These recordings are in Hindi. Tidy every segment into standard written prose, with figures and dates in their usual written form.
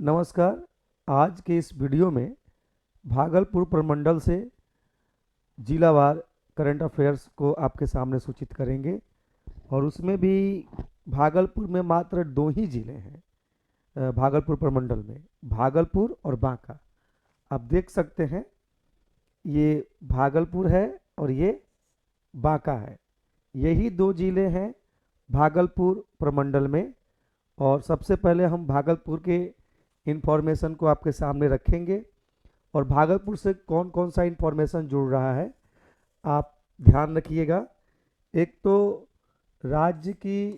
नमस्कार। आज के इस वीडियो में भागलपुर प्रमंडल से जिलावार करंट अफेयर्स को आपके सामने सूचित करेंगे और उसमें भी भागलपुर में मात्र दो ही जिले हैं। भागलपुर प्रमंडल में भागलपुर और बांका। आप देख सकते हैं, ये भागलपुर है और ये बांका है। यही दो जिले हैं भागलपुर प्रमंडल में। और सबसे पहले हम भागलपुर के इंफॉर्मेशन को आपके सामने रखेंगे और भागलपुर से कौन कौन सा इंफॉर्मेशन जुड़ रहा है आप ध्यान रखिएगा। एक तो राज्य की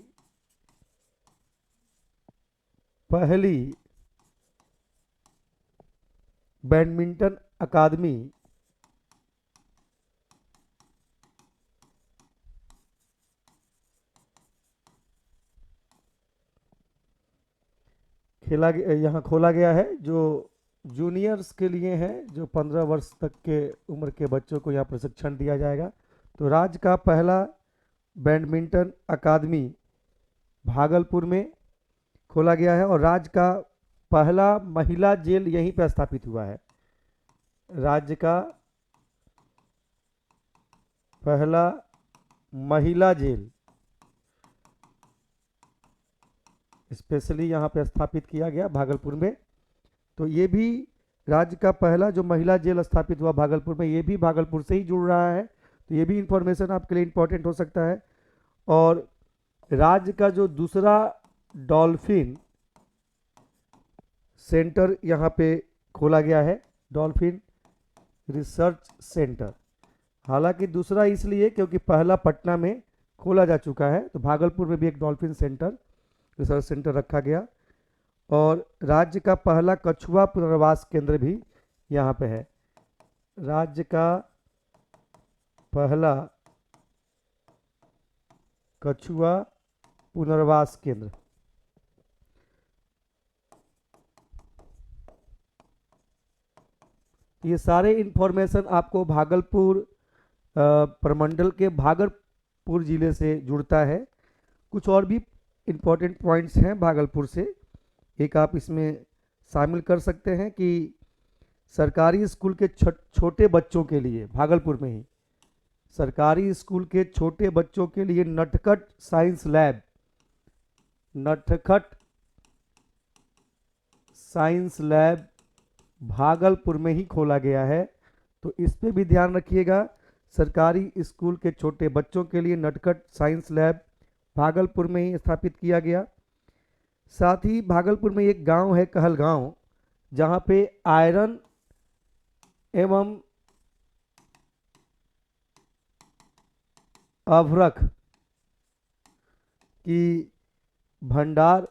पहली बैडमिंटन अकादमी यहाँ खोला गया है, जो जूनियर्स के लिए है, जो 15 वर्ष तक के उम्र के बच्चों को यहाँ प्रशिक्षण दिया जाएगा। तो राज्य का पहला बैडमिंटन अकादमी भागलपुर में खोला गया है और राज्य का पहला महिला जेल यहीं पर स्थापित हुआ है। राज्य का पहला महिला जेल स्पेशली यहाँ पे स्थापित किया गया भागलपुर में। तो ये भी राज्य का पहला जो महिला जेल स्थापित हुआ भागलपुर में, ये भी भागलपुर से ही जुड़ रहा है। तो ये भी इंफॉर्मेशन आपके लिए इम्पोर्टेंट हो सकता है। और राज्य का जो दूसरा डॉल्फिन सेंटर यहाँ पे खोला गया है, डॉल्फिन रिसर्च सेंटर। हालांकि दूसरा इसलिए क्योंकि पहला पटना में खोला जा चुका है, तो भागलपुर में भी एक डॉल्फिन सेंटर रिसर्च सेंटर रखा गया। और राज्य का पहला कछुआ पुनर्वास केंद्र भी यहाँ पे है। राज्य का पहला कछुआ पुनर्वास केंद्र। ये सारे इंफॉर्मेशन आपको भागलपुर प्रमंडल के भागलपुर जिले से जुड़ता है। कुछ और भी इम्पोर्टेंट पॉइंट्स हैं भागलपुर से, एक आप इसमें शामिल कर सकते हैं कि सरकारी स्कूल के छोटे बच्चों के लिए भागलपुर में ही सरकारी स्कूल के छोटे बच्चों के लिए नटखट साइंस लैब, नटखट साइंस लैब भागलपुर में ही खोला गया है। तो इस पे भी ध्यान रखिएगा। सरकारी स्कूल के छोटे बच्चों के लिए नटखट साइंस लैब भागलपुर में ही स्थापित किया गया। साथ ही भागलपुर में एक गांव है कहलगांव, जहां पे आयरन एवं अभ्रक की भंडार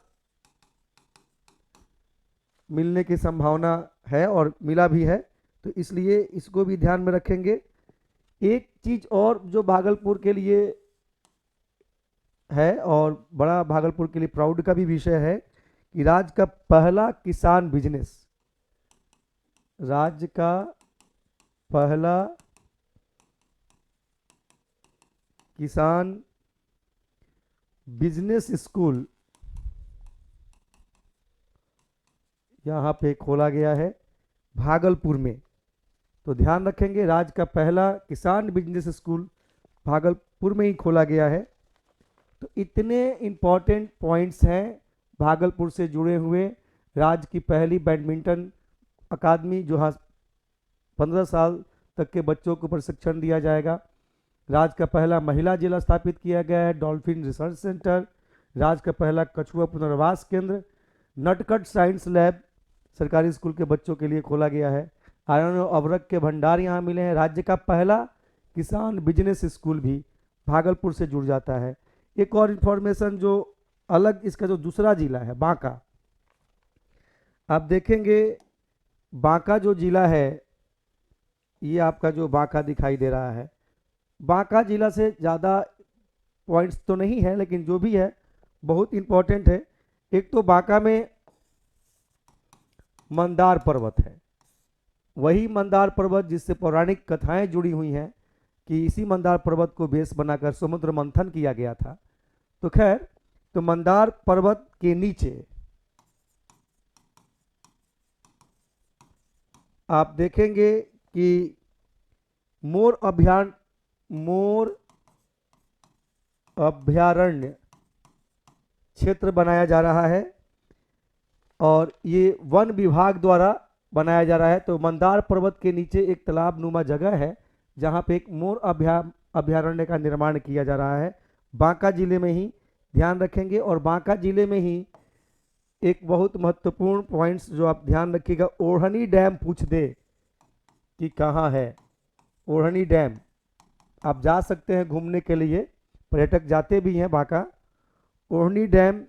मिलने की संभावना है और मिला भी है, तो इसलिए इसको भी ध्यान में रखेंगे। एक चीज और जो भागलपुर के लिए है और बड़ा भागलपुर के लिए प्राउड का भी विषय है कि राज्य का पहला किसान बिजनेस, राज्य का पहला किसान बिजनेस स्कूल यहाँ पे खोला गया है भागलपुर में। तो ध्यान रखेंगे, राज्य का पहला किसान बिजनेस स्कूल भागलपुर में ही खोला गया है। तो इतने इम्पॉर्टेंट पॉइंट्स हैं भागलपुर से जुड़े हुए। राज्य की पहली बैडमिंटन अकादमी, जो हाँ 15 साल तक के बच्चों को प्रशिक्षण दिया जाएगा। राज्य का पहला महिला जिला स्थापित किया गया है, डॉल्फिन रिसर्च सेंटर। राज्य का पहला कछुआ पुनर्वास केंद्र, नटखट साइंस लैब सरकारी स्कूल के बच्चों के लिए खोला गया है। आयरन और अभ्रक के भंडार यहाँ मिले हैं। राज्य का पहला किसान बिजनेस स्कूल भी भागलपुर से जुड़ जाता है। एक और इन्फॉर्मेशन जो अलग, इसका जो दूसरा जिला है बांका, आप देखेंगे बांका जो जिला है, ये आपका जो बांका दिखाई दे रहा है, बांका जिला से ज़्यादा पॉइंट्स तो नहीं है, लेकिन जो भी है बहुत इम्पोर्टेंट है। एक तो बांका में मंदार पर्वत है, वही मंदार पर्वत जिससे पौराणिक कथाएं जुड़ी हुई हैं कि इसी मंदार पर्वत को बेस बनाकर समुद्र मंथन किया गया था। तो खैर, तो मंदार पर्वत के नीचे आप देखेंगे कि मोर अभयारण्य क्षेत्र बनाया जा रहा है और ये वन विभाग द्वारा बनाया जा रहा है। तो मंदार पर्वत के नीचे एक तालाब नुमा जगह है जहाँ पे एक मोर अभयारण्य का निर्माण किया जा रहा है, बांका जिले में ही। ध्यान रखेंगे। और बांका जिले में ही एक बहुत महत्वपूर्ण पॉइंट्स जो आप ध्यान रखिएगा, ओढ़नी डैम पूछ दे कि कहाँ है। ओढ़नी डैम आप जा सकते हैं घूमने के लिए, पर्यटक जाते भी हैं बांका। ओढ़नी डैम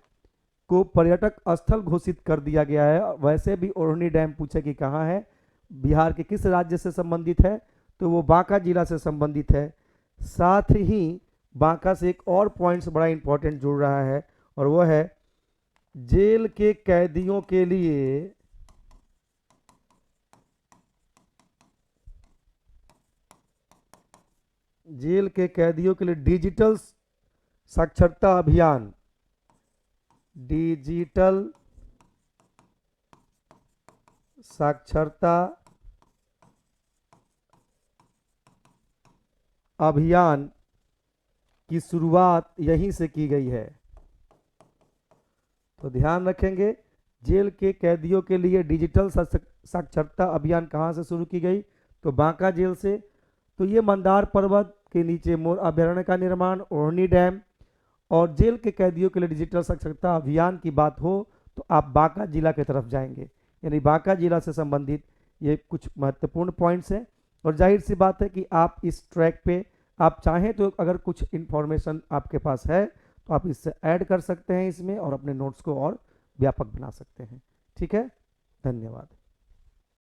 को पर्यटक स्थल घोषित कर दिया गया है। वैसे भी ओढ़नी डैम पूछे कि कहाँ है, बिहार के किस राज्य से संबंधित है, तो वो बांका जिला से संबंधित है। साथ ही बांका से एक और पॉइंट्स बड़ा इंपॉर्टेंट जुड़ रहा है और वो है जेल के कैदियों के लिए डिजिटल साक्षरता अभियान। डिजिटल साक्षरता अभियान की शुरुआत यहीं से की गई है। तो ध्यान रखेंगे, जेल के कैदियों के लिए डिजिटल साक्षरता अभियान कहाँ से शुरू की गई, तो बांका जेल से। तो ये मंदार पर्वत के नीचे मोर अभयारण्य का निर्माण, ओढ़नी डैम और जेल के कैदियों के लिए डिजिटल साक्षरता अभियान की बात हो तो आप बांका जिला की तरफ जाएंगे। यानी बांका जिला से संबंधित ये कुछ महत्वपूर्ण पॉइंट्स हैं। और जाहिर सी बात है कि आप इस ट्रैक पे आप चाहें तो अगर कुछ इन्फॉर्मेशन आपके पास है तो आप इससे ऐड कर सकते हैं इसमें और अपने नोट्स को और व्यापक बना सकते हैं। ठीक है, धन्यवाद।